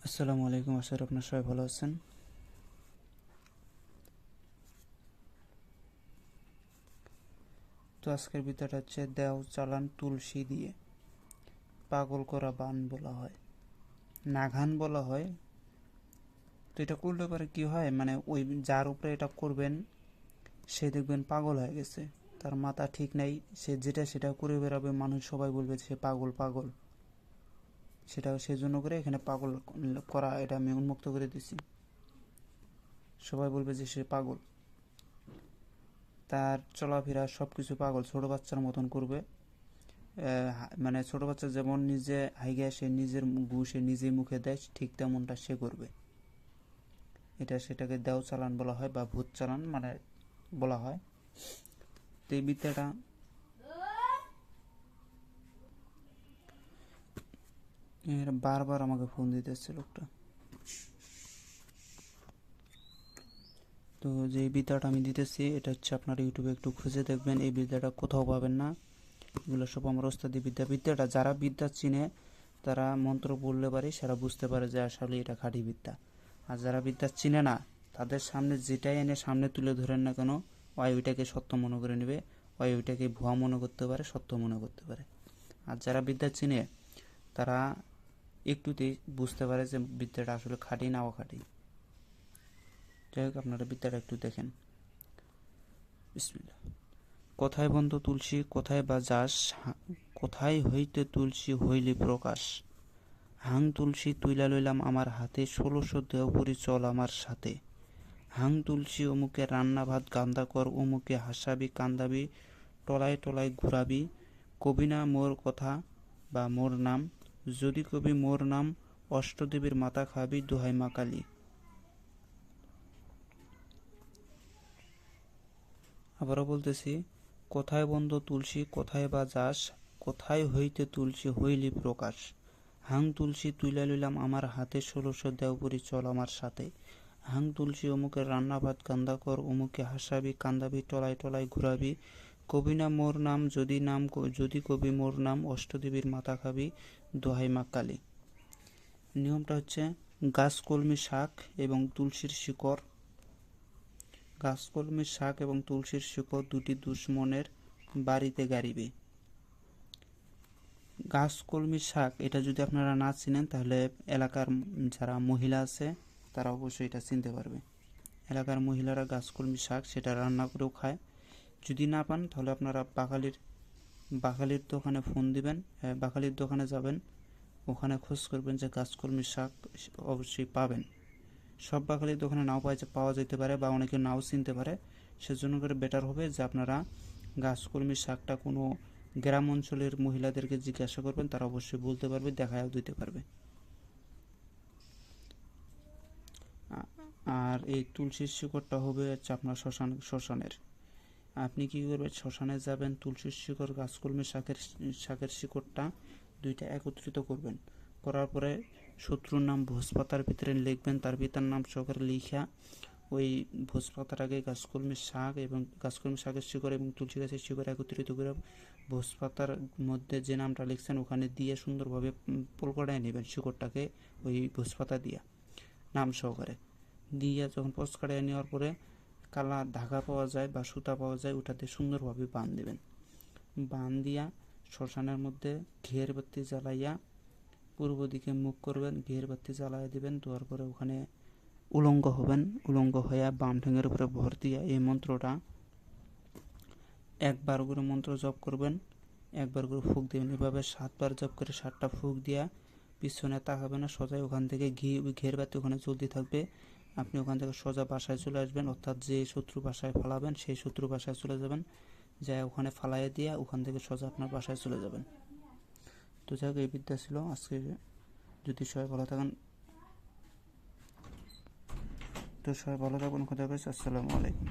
আসসালামু আলাইকুম, আশা করি আপনার সবাই ভালো আছেন। তো আজকের বিদ্যাটা হচ্ছে দেও চালান তুলসী দিয়ে। পাগল করা বান বলা হয়, নাঘান বলা হয়। তো এটা করলে পরে কি হয়, মানে ওই যার উপরে এটা করবেন সে দেখবেন পাগল হয়ে গেছে, তার মাথা ঠিক নাই, সে যেটা সেটা করে বেড়াবে, মানুষ সবাই বলবে সে পাগল পাগল। সেটা সেজন্য করে এখানে পাগল করা এটা আমি উন্মুক্ত করে দিছি, সবাই বলবে যে সে পাগল। তার চলাফেরা সব কিছু পাগল, ছোট বাচ্চার মতন করবে। মানে ছোট বাচ্চা যেমন নিজে হাইগে সে নিজের গু সে নিজেই মুখে দেয়, ঠিক তেমনটা সে করবে। এটা সেটাকে দেও চালান বলা হয় বা ভূত চালান মানে বলা হয়। তো এই বিদ্যাটা বারবার আমাকে ফোন দিতেছে লোকটা। তো যে বিদ্যাটা আমি দিতেছি এটা হচ্ছে আপনার ইউটিউবে একটু খুঁজে দেখবেন, এই বিদ্যাটা কোথাও পাবেন না। এগুলো সব আমার ওস্তাদি বিদ্যা। বিদ্যাটা যারা বিদ্যা চিনে তারা মন্ত্র বললে পারে, সেরা বুঝতে পারে যে আসলে এটা খাঁটি বিদ্যা। আর যারা বিদ্যা চিনে না তাদের সামনে যেটাই এনে সামনে তুলে ধরেন না কেন, ওইটাকে সত্য মনে করে নেবে, ওইটাকে ভুয়া মনে করতে পারে, সত্য মনে করতে পারে। আর যারা বিদ্যা চিনে তারা একটুতেই বুঝতে পারে যে বিদ্যাটা আসলে খাঁটি না অখাঁটি। যাই হোক, আপনারা বিদ্যাটা একটু দেখেন। বিসমিল্লাহ। কোথায় বন্ধু তুলসী, কোথায় বা যাস, কোথায় হইতে তুলসী হইলি প্রকাশ। হাং তুলসী তুইলা লইলাম আমার হাতে, 1600 দেওপুরি চল আমার সাথে। হাং তুলসী অমুকে রান্না ভাত গান্দা কর, অমুকে হাসাবি কান্দাবি, টলায় টলায় ঘুরাবি। কবি না মোর কথা বা মোর নাম, যদি কবি মোর নাম, অষ্টদেবীর মাথা খাবি দোহাই মা কালী। আবারও বলতেছি, কোথায় বন্ধ তুলসী, কোথায় বা যাস, কোথায় হইতে তুলসী হইলি প্রকাশ। হাং তুলসী তুইলা লইলাম আমার হাতে, 1600 দেওপুরি চল আমার সাথে। হাং তুলসী অমুকে রান্না ভাত কান্দা কর, অমুকে হাসাবি কান্দাবি, টলায় টলায় ঘুরাবি। কবি না মোর নাম, যদি কবি মোর নাম, অষ্টদেবীর মাথা খাবি দোহাই মা কালী। নিয়মটা হচ্ছে গাছ শাক এবং তুলসীর শিকড়, গাছকলমির শাক এবং তুলসীর শিকড় দুটি দুশ্মনের বাড়িতে গাড়িবে। গাছকলমির শাক এটা যদি আপনারা না চিনেন তাহলে এলাকার যারা মহিলা আছে তারা অবশ্যই এটা চিনতে পারবে। এলাকার মহিলারা গাছকলমি শাক সেটা রান্না করেও খায়। যদি না পান তাহলে আপনারা বাকালির দোকানে ফোন দিবেন, বাকালির দোকানে যাবেন, ওখানে খোঁজ করবেন যে গাছকলমি শাক অবশ্যই পাবেন। সব বাকালির দোকানে নাও পাওয়া যেতে পারে বা অনেকে নাও চিনতে পারে। সেজন্য করে বেটার হবে যে আপনারা গাছকলমির শাকটা কোনো গ্রাম অঞ্চলের মহিলাদেরকে জিজ্ঞাসা করবেন, তারা অবশ্যই বলতে পারবে, দেখাও দিতে পারবে। আর এই তুলসীর শিকড়টা হবে হচ্ছে আপনার শ্মশানের। আপনি কি করবেন, শ্মশানে যাবেন, তুলসীর শিকড় গাছকলমির শাকের শিকড়টা দুইটা একত্রিত করবেন। করার পরে শত্রুর নাম ভোজপাতার ভিতরে লিখবেন, তার পিতার নাম সহকারে লিখা ওই ভোজপাতাটাকে গাছকলমির শাক এবং গাছকলমির শাকের শিকড় এবং তুলসী গাছের শিকড় একত্রিত করে ভোজপাতার মধ্যে যে নামটা লিখছেন ওখানে দিয়ে সুন্দরভাবে পলকড়ায় নেবেন শিকড়টাকে, ওই ভোজপাতা দিয়া নাম সহকারে দিয়ে যখন পচকাড়ায় নেওয়ার পরে কালা ধাগা পাওয়া যায় বা সুতা পাওয়া যায়, ওটাতে সুন্দরভাবে বাঁধ দেবেন। বাঁধ দিয়া শ্মশানের মধ্যে ঘের বাতি জ্বালাইয়া পূর্ব দিকে মুখ করবেন, ঘের বাতি জ্বালাইয়া দিবেন। দেওয়ার পরে ওখানে উলঙ্গ হবেন, উলঙ্গ হইয়া বাম ঠ্যাঙের উপরে ভর দিয়া এই মন্ত্রটা একবার করে মন্ত্র জপ করবেন, একবার করে ফুঁক দিবেন। এভাবে 7বার জপ করে 7টা ফুঁক দিয়া পিছনে তাকাবেন না, সোজা ওখান থেকে ঘের বাতি ওখানে চলতে থাকবে। আপনি ওখান থেকে সোজা বাসায় চলে আসবেন, অর্থাৎ যে শত্রু বাসায় ফালাবেন সেই শত্রু বাসায় চলে যাবেন, যাই ওখানে ফালাইয়া দিয়া ওখান থেকে সোজা আপনার বাসায় চলে যাবেন। তো যাই হোক, এই বিদ্যা ছিল আজকে। যদি সবাই ভালো থাকেন, তো সবাই ভালো থাকবেন, খোদা হাফেজ, আসসালামু আলাইকুম।